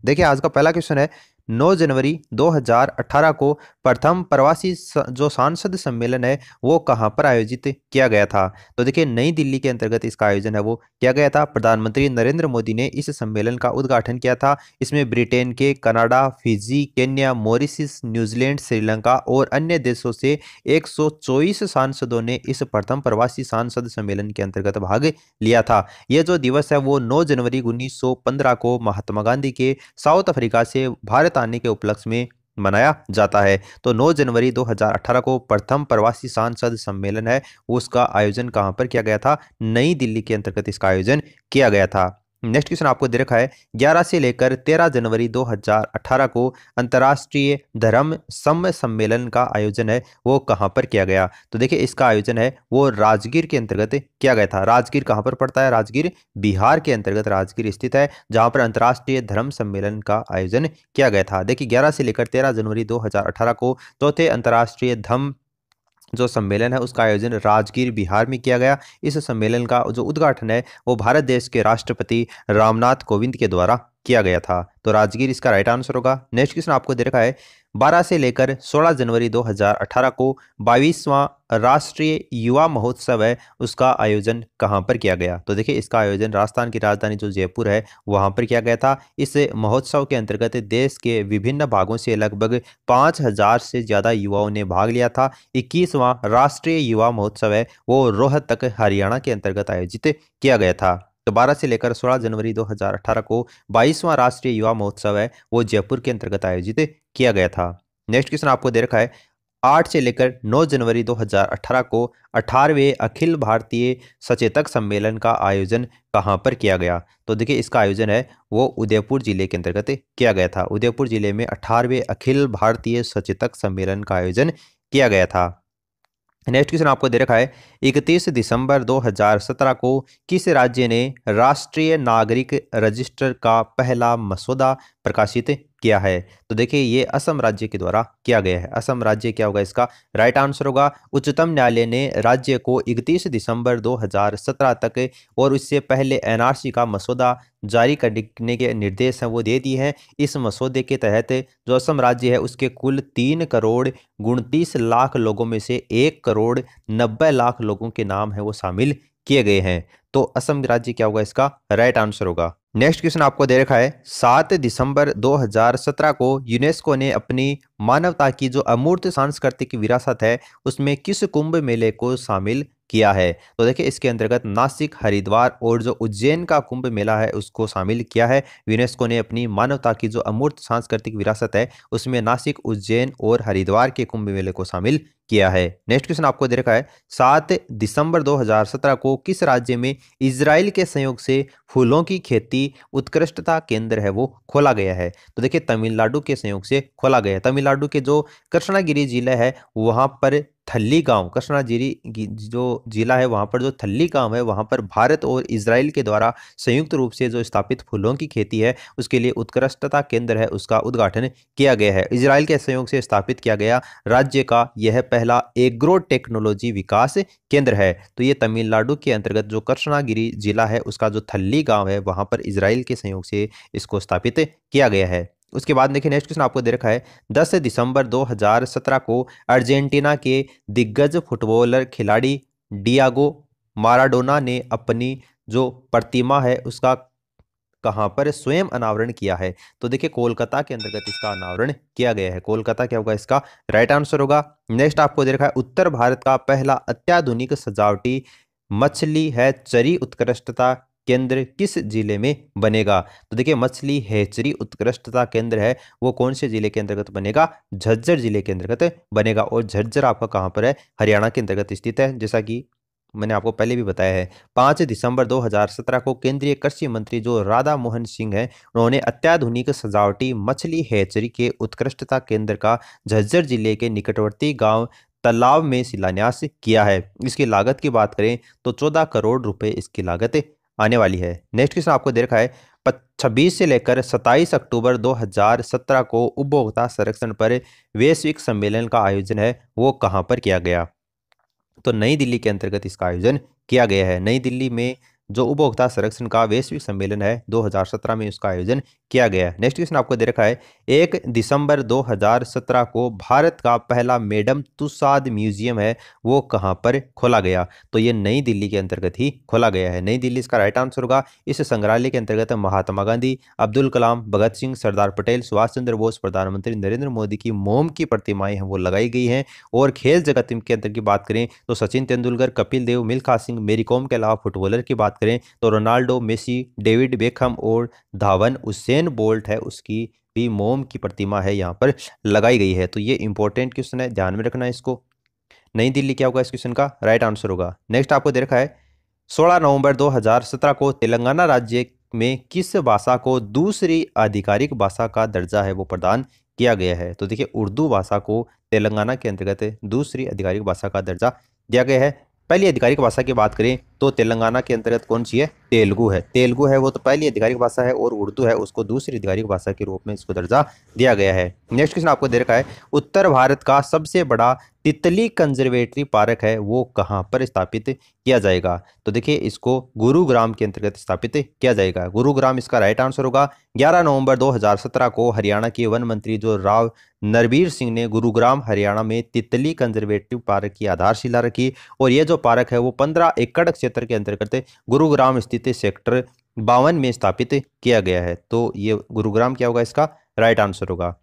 देखिए आज का पहला क्वेश्चन है, 9 जनवरी 2018 को प्रथम प्रवासी जो सांसद सम्मेलन है वो कहाँ पर आयोजित किया गया था। तो देखिए नई दिल्ली के अंतर्गत इसका आयोजन है वो किया गया था। प्रधानमंत्री नरेंद्र मोदी ने इस सम्मेलन का उद्घाटन किया था। इसमें ब्रिटेन के, Canada, Fiji, Kenya, Mauritius, New Zealand, Sri Lanka और अन्य देशों से 124 सांसदों ने इस प्रथम प्रवासी सांसद सम्मेलन के अंतर्गत भाग लिया था। यह जो दिवस है वो 9 जनवरी 1915 को महात्मा गांधी के साउथ अफ्रीका से भारत आने के उपलक्ष्य में मनाया जाता है। तो 9 जनवरी 2018 को प्रथम प्रवासी सांसद सम्मेलन है उसका आयोजन कहां पर किया गया था? नई दिल्ली के अंतर्गत इसका आयोजन किया गया था। नेक्स्ट क्वेश्चन आपको दे रखा है, 11 से लेकर 13 जनवरी 2018 को अंतर्राष्ट्रीय धर्म सम्मेलन का आयोजन है वो कहां पर किया गया? तो देखिए इसका आयोजन है वो राजगीर के अंतर्गत किया गया था। राजगीर कहां पर पड़ता है? राजगीर बिहार के अंतर्गत राजगीर स्थित है, जहां पर अंतर्राष्ट्रीय धर्म सम्मेलन का आयोजन किया गया था। देखिए 11 से लेकर 13 जनवरी 2018 को चौथे अंतर्राष्ट्रीय धर्म जो सम्मेलन है उसका आयोजन राजगीर बिहार में किया गया। इस सम्मेलन का जो उद्घाटन है वो भारत देश के राष्ट्रपति रामनाथ कोविंद के द्वारा किया गया था। तो राजगीर इसका राइट आंसर होगा। नेक्स्ट क्वेश्चन आपको दे रखा है, 12 से लेकर 16 जनवरी 2018 को 22वां राष्ट्रीय युवा महोत्सव है उसका आयोजन कहां पर किया गया? तो देखिए इसका आयोजन राजस्थान की राजधानी जो जयपुर है वहां पर किया गया था। इस महोत्सव के अंतर्गत देश के विभिन्न भागों से लगभग 5000 से ज्यादा युवाओं ने भाग लिया था। 21वां राष्ट्रीय युवा महोत्सव है वो रोहतक हरियाणा के अंतर्गत आयोजित किया गया था। तो 12 से लेकर 16 जनवरी 2018 को 22वां राष्ट्रीय युवा महोत्सव है वो जयपुर के अंतर्गत आयोजित किया गया था। नेक्स्ट क्वेश्चन आपको दे रखा है, 8 से लेकर 9 जनवरी 2018 को 18वें अखिल भारतीय सचेतक सम्मेलन का आयोजन कहां पर किया गया? तो देखिए इसका आयोजन है वो उदयपुर जिले के अंतर्गत किया गया था। उदयपुर जिले में 18वें अखिल भारतीय सचेतक सम्मेलन का आयोजन किया गया था। नेक्स्ट क्वेश्चन आपको दे रखा है, 31 दिसंबर 2017 को किस राज्य ने राष्ट्रीय नागरिक रजिस्टर का पहला मसौदा प्रकाशित किया है? तो देखिए ये असम राज्य के द्वारा किया गया है। असम राज्य क्या होगा? इसका राइट आंसर होगा। उच्चतम न्यायालय ने राज्य को 31 दिसंबर 2017 तक और उससे पहले एनआरसी का मसौदा जारी करने के निर्देश हैं वो दे दिए हैं। इस मसौदे के तहत जो असम राज्य है उसके कुल 3 करोड़ 29 लाख लोगों में से 1 करोड़ 90 लाख लोगों के नाम है वो शामिल किए गए हैं। तो असम राज्य क्या होगा? इसका राइट आंसर होगा। नेक्स्ट क्वेश्चन आपको दे रखा है, 7 दिसंबर 2017 को यूनेस्को ने अपनी मानवता की जो अमूर्त सांस्कृतिक विरासत है उसमें किस कुंभ मेले को शामिल किया है? तो देखिए इसके अंतर्गत नासिक, हरिद्वार और जो उज्जैन का कुंभ मेला है उसको शामिल किया है। यूनेस्को ने अपनी मानवता की जो अमूर्त सांस्कृतिक विरासत है उसमें नासिक, उज्जैन और हरिद्वार के कुंभ मेले को शामिल किया है। नेक्स्ट क्वेश्चन आपको दे रखा है, 7 दिसंबर 2017 को किस राज्य में इजराइल के सहयोग से फूलों की खेती उत्कृष्टता केंद्र है वो खोला गया है? तो देखिए तमिलनाडु के सहयोग से खोला गया है। तमिलनाडु के जो कृष्णागिरी जिला है वहां पर थल्ली गांव, जो जिला है वहां पर जो थल्ली गांव है वहां पर भारत और इजराइल के द्वारा संयुक्त रूप से जो स्थापित फूलों की खेती है उसके लिए उत्कृष्टता केंद्र है उसका उद्घाटन किया गया है। इजराइल के सहयोग से स्थापित किया गया राज्य का यह पहला एग्रो टेक्नोलॉजी विकास केंद्र है। तो ये तमिलनाडु के अंतर्गत जो कृष्णागिरी जिला है उसका जो थल्ली गांव है वहां पर इजराइल के सहयोग से इसको स्थापित किया गया है। उसके बाद देखिए नेक्स्ट क्वेश्चन आपको दे रखा है, 10 दिसंबर 2017 को अर्जेंटीना के दिग्गज फुटबॉलर खिलाड़ी डियागो माराडोना ने अपनी जो प्रतिमा है उसका कहां पर स्वयं अनावरण किया है? तो देखिए कोलकाता के अंतर्गत इसका अनावरण किया गया है। कोलकाता क्या होगा? इसका राइट आंसर होगा। नेक्स्ट आपको दे रखा है, उत्तर भारत का पहला अत्याधुनिक सजावटी मछली हैचरी उत्कृष्टता केंद्र किस जिले में बनेगा? तो देखिए मछली हैचरी उत्कृष्टता केंद्र है वो कौन से जिले के अंतर्गत बनेगा? झज्जर जिले के अंतर्गत बनेगा। और झज्जर आपका कहां पर है? हरियाणा के अंतर्गत स्थित है, जैसा कि मैंने आपको पहले भी बताया है। 5 दिसंबर 2017 को केंद्रीय कृषि मंत्री जो राधा मोहन सिंह हैं उन्होंने अत्याधुनिक सजावटी मछली हैचरी के उत्कृष्टता केंद्र का झज्जर जिले के निकटवर्ती गांव तालाब में शिलान्यास किया है। इसकी लागत की बात करें तो 14 करोड़ रुपए इसकी लागत आने वाली है। नेक्स्ट क्वेश्चन आपको दे रखा है, 26 से लेकर 27 अक्टूबर 2017 को उपभोक्ता संरक्षण पर वैश्विक सम्मेलन का आयोजन है वो कहां पर किया गया? तो नई दिल्ली के अंतर्गत इसका आयोजन किया गया है। नई दिल्ली में जो उपभोक्ता संरक्षण का वैश्विक सम्मेलन है 2017 में उसका आयोजन किया गया है। नेक्स्ट क्वेश्चन आपको दे रखा है 1 दिसंबर 2017 को भारत का पहला मैडम तुसाद म्यूजियम है वो कहाँ पर खोला गया? तो ये नई दिल्ली के अंतर्गत ही खोला गया है। नई दिल्ली इसका राइट आंसर होगा। इस संग्रहालय के अंतर्गत महात्मा गांधी, अब्दुल कलाम, भगत सिंह, सरदार पटेल, सुभाष चंद्र बोस, प्रधानमंत्री नरेंद्र मोदी की मोम की प्रतिमाएं हैं वो लगाई गई हैं। और खेल जगत के अंदर की बात करें तो सचिन तेंदुलकर, कपिल देव, मिल्खा सिंह, मेरी कॉम के अलावा फुटबॉलर की बात करें तो रोनाल्डो, मेसी, डेविड बेकहम और धावन उसेन बोल्ट है उसकी भी मोम की प्रतिमा है यहाँ पर लगाई गई है। तो ये इंपॉर्टेंट क्वेश्चन है, ध्यान में रखना है इसको। नई दिल्ली क्या होगा इस क्वेश्चन का राइट आंसर होगा। नेक्स्ट आपको दे रखा है 16 नवंबर 2017 को तेलंगाना राज्य में किस भाषा को दूसरी आधिकारिक भाषा का दर्जा है वो प्रदान किया गया है? तो देखिए उर्दू भाषा को तेलंगाना के अंतर्गत दूसरी आधिकारिक भाषा का दर्जा दिया गया है। पहली आधिकारिक भाषा की बात करें तो तेलंगाना के अंतर्गत कौन सी है? तेलुगु है। तेलुगु है वो तो पहली आधिकारिक भाषा है और उर्दू है उसको दूसरी आधिकारिक भाषा के रूप में इसको दर्जा दिया गया है। नेक्स्ट क्वेश्चन आपको दे रखा है उत्तर भारत का सबसे बड़ा तितली कंजर्वेटरी पार्क है वो कहाँ पर स्थापित किया जाएगा? तो देखिए इसको गुरुग्राम के अंतर्गत स्थापित किया जाएगा। गुरुग्राम इसका राइट आंसर होगा। 11 नवंबर 2017 को हरियाणा के वन मंत्री जो राव नरबीर सिंह ने गुरुग्राम हरियाणा में तितली कंजर्वेटिव पार्क की आधारशिला रखी और ये जो पार्क है वो 15 एकड़ क्षेत्र के अंतर्गत गुरुग्राम स्थित सेक्टर 52 में स्थापित किया गया है। तो ये गुरुग्राम क्या होगा इसका राइट आंसर होगा।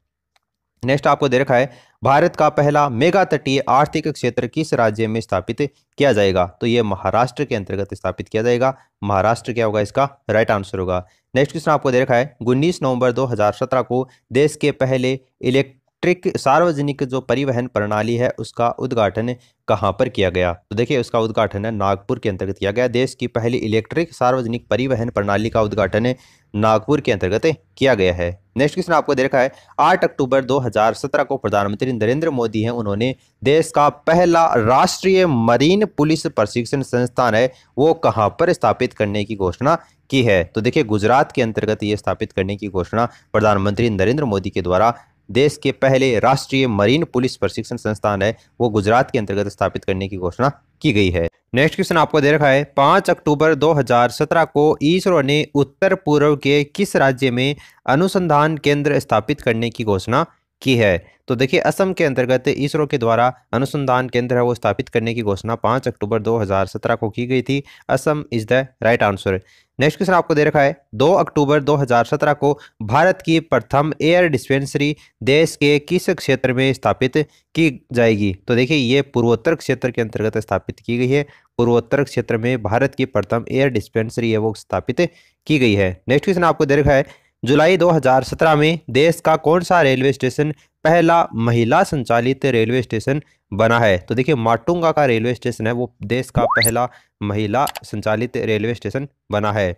नेक्स्ट आपको दे रखा है भारत का पहला मेगा तटीय आर्थिक क्षेत्र किस राज्य में स्थापित किया जाएगा? तो ये महाराष्ट्र के अंतर्गत स्थापित किया जाएगा। महाराष्ट्र क्या होगा इसका राइट आंसर होगा। नेक्स्ट क्वेश्चन आपको दे रखा है 19 नवंबर 2017 को देश के पहले इलेक्ट्रिक सार्वजनिक जो परिवहन प्रणाली है उसका उद्घाटन कहाँ पर किया गया? तो देखिए उसका उद्घाटन है नागपुर के अंतर्गत किया गया। देश की पहली इलेक्ट्रिक सार्वजनिक परिवहन प्रणाली का उद्घाटन नागपुर के अंतर्गत किया गया है। नेक्स्ट क्वेश्चन आपको दे रखा है 8 अक्टूबर 2017 को प्रधानमंत्री नरेंद्र मोदी हैं उन्होंने देश का पहला राष्ट्रीय मरीन पुलिस प्रशिक्षण संस्थान है वो कहाँ पर स्थापित करने की घोषणा की है? तो देखिए गुजरात के अंतर्गत ये स्थापित करने की घोषणा प्रधानमंत्री नरेंद्र मोदी के द्वारा देश के पहले राष्ट्रीय मरीन पुलिस प्रशिक्षण संस्थान है वो गुजरात के अंतर्गत स्थापित करने की घोषणा की गई है। नेक्स्ट क्वेश्चन आपको दे रखा है 5 अक्टूबर 2017 को इसरो ने उत्तर पूर्व के किस राज्य में अनुसंधान केंद्र स्थापित करने की घोषणा की है? तो देखिए असम के अंतर्गत इसरो के द्वारा अनुसंधान केंद्र है वो स्थापित करने की घोषणा 5 अक्टूबर 2017 को की गई थी। Assam is the right answer. Next question आपको दे रखा है 2 अक्टूबर 2017 को भारत की प्रथम एयर डिस्पेंसरी देश के किस क्षेत्र में स्थापित की जाएगी? तो देखिए ये पूर्वोत्तर क्षेत्र के अंतर्गत स्थापित की गई है। पूर्वोत्तर क्षेत्र में भारत की प्रथम एयर डिस्पेंसरी है वो स्थापित की गई है। नेक्स्ट क्वेश्चन आपको दे रखा है जुलाई 2017 में देश का कौन सा रेलवे स्टेशन पहला महिला संचालित रेलवे स्टेशन बना है? तो देखिए माटुंगा का रेलवे स्टेशन है वो देश का पहला महिला संचालित रेलवे स्टेशन बना है।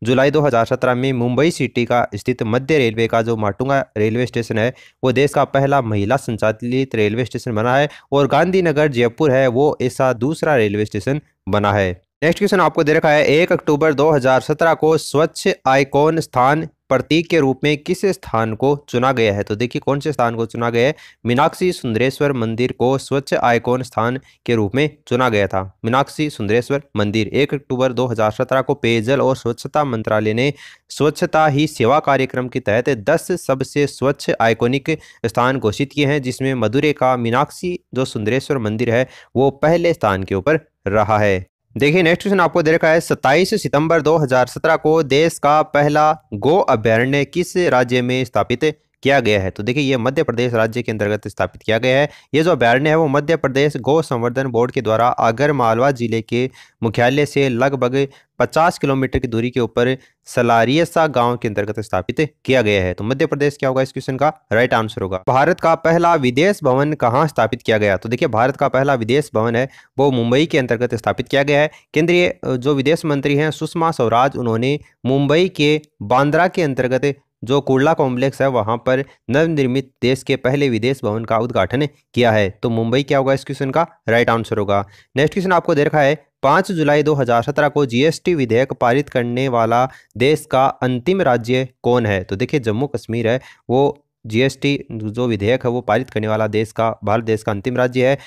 जुलाई 2017 में मुंबई सिटी का स्थित मध्य रेलवे का जो माटुंगा रेलवे स्टेशन है वो देश का पहला महिला संचालित रेलवे स्टेशन बना है और गांधीनगर जयपुर है वो ऐसा दूसरा रेलवे स्टेशन बना है। नेक्स्ट क्वेश्चन आपको दे रखा है 1 अक्टूबर 2017 को स्वच्छ आइकॉन स्थान प्रतीक के रूप में किस स्थान को चुना गया है? तो देखिए कौन से स्थान को चुना गया है? मीनाक्षी सुंदरेश्वर मंदिर को स्वच्छ आइकॉन स्थान के रूप में चुना गया था। मीनाक्षी सुंदरेश्वर मंदिर 1 अक्टूबर 2017 को पेयजल और स्वच्छता मंत्रालय ने स्वच्छता ही सेवा कार्यक्रम के तहत 10 सबसे स्वच्छ आइकॉनिक स्थान घोषित किए हैं जिसमें मदुरै का मीनाक्षी जो सुंदरेश्वर मंदिर है वो पहले स्थान के ऊपर रहा है। देखिए नेक्स्ट क्वेश्चन आपको दे रखा है 27 सितंबर 2017 को देश का पहला गो अभयारण्य किस राज्य में स्थापित किया गया है? तो देखिए ये मध्य प्रदेश राज्य के अंतर्गत स्थापित किया गया है। ये जो अभयारण्य है वो मध्य प्रदेश गौ संवर्धन बोर्ड के द्वारा आगर मालवा जिले के मुख्यालय से लगभग 50 किलोमीटर की दूरी के ऊपर सलारियसा गांव के अंतर्गत स्थापित किया गया है। तो मध्य प्रदेश क्या होगा इस क्वेश्चन का राइट आंसर होगा। भारत का पहला विदेश भवन कहाँ स्थापित किया गया? तो देखिए भारत का पहला विदेश भवन है वो मुंबई के अंतर्गत स्थापित किया गया है। केंद्रीय जो विदेश मंत्री हैं सुषमा स्वराज उन्होंने मुंबई के बांद्रा के अंतर्गत जो कुर्ला कॉम्प्लेक्स है वहां पर नवनिर्मित देश के पहले विदेश भवन का उद्घाटन किया है। तो मुंबई क्या होगा इस क्वेश्चन का राइट आंसर होगा। नेक्स्ट क्वेश्चन आपको दे रखा है 5 जुलाई 2017 को जीएसटी विधेयक पारित करने वाला देश का अंतिम राज्य कौन है? तो देखिए जम्मू कश्मीर है वो जीएसटी जो विधेयक है वो पारित करने वाला देश का भारत देश का अंतिम राज्य है।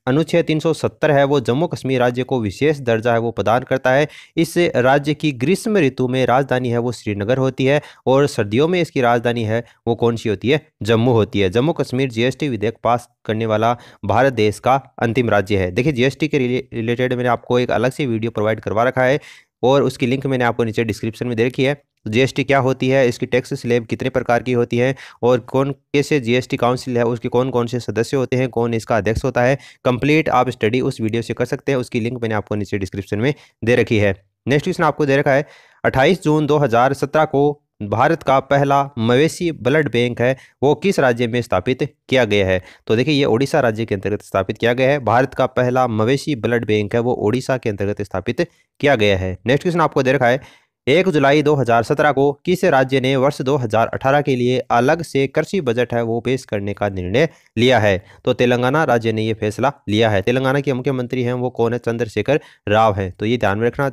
अनुच्छेद 370 है वो जम्मू कश्मीर राज्य को विशेष दर्जा है वो प्रदान करता है। इस राज्य की ग्रीष्म ऋतु में राजधानी है वो श्रीनगर होती है और सर्दियों में इसकी राजधानी है वो कौन सी होती है, जम्मू होती है। जम्मू कश्मीर जीएसटी विधेयक पास करने वाला भारत देश का अंतिम राज्य है। देखिए जीएसटी के रिलेटेड मैंने आपको एक अलग से वीडियो प्रोवाइड करवा रखा है और उसकी लिंक मैंने आपको नीचे डिस्क्रिप्शन में दे रखी है। जीएसटी क्या होती है, इसकी टैक्स स्लैब कितने प्रकार की होती है और कौन कैसे जीएसटी काउंसिल है उसके कौन कौन से सदस्य होते हैं, कौन इसका अध्यक्ष होता है, कंप्लीट आप स्टडी उस वीडियो से कर सकते हैं। उसकी लिंक मैंने आपको नीचे डिस्क्रिप्शन में दे रखी है। नेक्स्ट क्वेश्चन आपको दे रखा है 28 जून 2017 को भारत का पहला मवेशी ब्लड बैंक है वो किस राज्य में स्थापित किया गया है। तो देखिए ये ओडिशा राज्य के अंतर्गत स्थापित किया गया है। भारत का पहला मवेशी ब्लड बैंक है वो ओडिशा के अंतर्गत स्थापित किया गया है। नेक्स्ट क्वेश्चन आपको दे रखा है 1 जुलाई 2017 को किस राज्य ने वर्ष 2018 के लिए अलग से कृषि बजट है वो पेश करने का निर्णय लिया है। तो तेलंगाना राज्य ने ये फैसला लिया है। तेलंगाना के मुख्यमंत्री हैं वो कौन है, चंद्रशेखर राव हैं। तो ये ध्यान में रखना,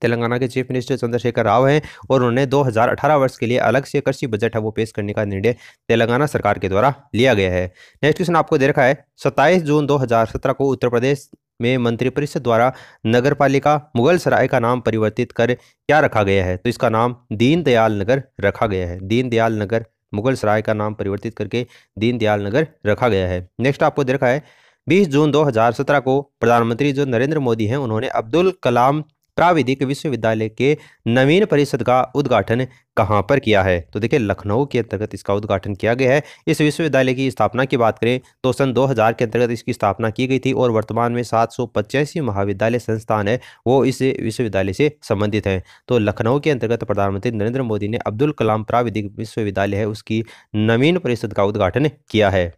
तेलंगाना के चीफ मिनिस्टर चंद्रशेखर राव हैं और उन्होंने 2018 वर्ष के लिए अलग से कृषि बजट है वो पेश करने का निर्णय तेलंगाना सरकार के द्वारा लिया गया है। नेक्स्ट क्वेश्चन आपको दे रखा है 27 जून 2017 को उत्तर प्रदेश में मंत्रिपरिषद द्वारा नगरपालिका मुगल सराय का नाम परिवर्तित कर क्या रखा गया है। तो इसका नाम दीनदयाल नगर रखा गया है। दीनदयाल नगर, मुगल सराय का नाम परिवर्तित करके दीनदयाल नगर रखा गया है। नेक्स्ट आपको दे रखा है 20 जून 2017 को प्रधानमंत्री जो नरेंद्र मोदी हैं उन्होंने अब्दुल कलाम प्राविधिक विश्वविद्यालय के नवीन परिषद का उद्घाटन कहाँ पर किया है। तो देखिए लखनऊ के अंतर्गत इसका उद्घाटन किया गया है। इस विश्वविद्यालय की स्थापना की बात करें तो सन 2000 के अंतर्गत इसकी स्थापना की गई थी और वर्तमान में 785 महाविद्यालय संस्थान है वो इस विश्वविद्यालय से संबंधित है। तो लखनऊ के अंतर्गत प्रधानमंत्री नरेंद्र मोदी ने अब्दुल कलाम प्राविधिक विश्वविद्यालय है उसकी नवीन परिषद का उद्घाटन किया है।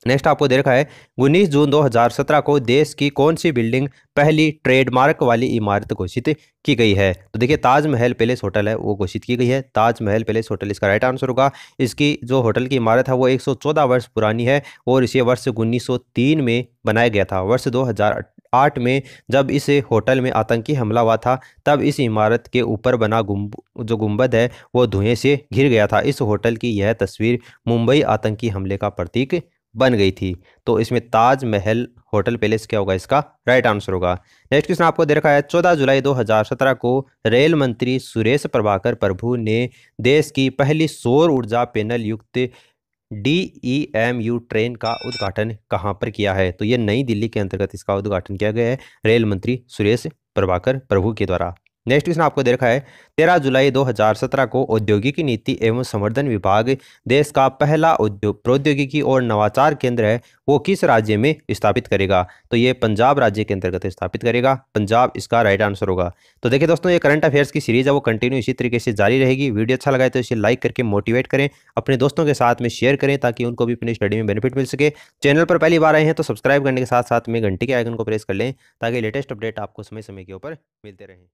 नेक्स्ट आपको दे रखा है 19 जून 2017 को देश की कौन सी बिल्डिंग पहली ट्रेडमार्क वाली इमारत घोषित की गई है। तो देखिए ताजमहल पैलेस होटल है वो घोषित की गई है। ताजमहल पैलेस होटल इसका राइट आंसर होगा। इसकी जो होटल की इमारत है वो 114 वर्ष पुरानी है और इसे वर्ष 1903 में बनाया गया था। वर्ष 2008 में जब इस होटल में आतंकी हमला हुआ था तब इस इमारत के ऊपर बना जो गुंबद है वो धुएं से घिर गया था। इस होटल की यह तस्वीर मुंबई आतंकी हमले का प्रतीक बन गई थी। तो इसमें ताजमहल होटल पैलेस क्या होगा, इसका राइट आंसर होगा। नेक्स्ट क्वेश्चन आपको दे रखा है 14 जुलाई 2017 को रेल मंत्री सुरेश प्रभाकर प्रभु ने देश की पहली सौर ऊर्जा पैनल युक्त DEMU ट्रेन का उद्घाटन कहां पर किया है। तो ये नई दिल्ली के अंतर्गत इसका उद्घाटन किया गया है रेल मंत्री सुरेश प्रभाकर प्रभु के द्वारा। नेक्स्ट क्वेश्चन आपको दे रखा है 13 जुलाई 2017 को औद्योगिकी नीति एवं संवर्धन विभाग देश का पहला उद्योग प्रौद्योगिकी और नवाचार केंद्र है वो किस राज्य में स्थापित करेगा। तो ये पंजाब राज्य के अंतर्गत स्थापित करेगा। पंजाब इसका राइट आंसर होगा। तो देखिए दोस्तों ये करंट अफेयर्स की सीरीज है वो कंटिन्यू इसी तरीके से जारी रहेगी। वीडियो अच्छा लगा है तो इसे लाइक करके मोटिवेट करें, अपने दोस्तों के साथ में शेयर करें ताकि उनको भी अपनी स्टडी में बेनिफिट मिल सके। चैनल पर पहली बार आए हैं तो सब्सक्राइब करने के साथ साथ में घंटी के आइकन को प्रेस कर लें ताकि लेटेस्ट अपडेट आपको समय समय के ऊपर मिलते रहें।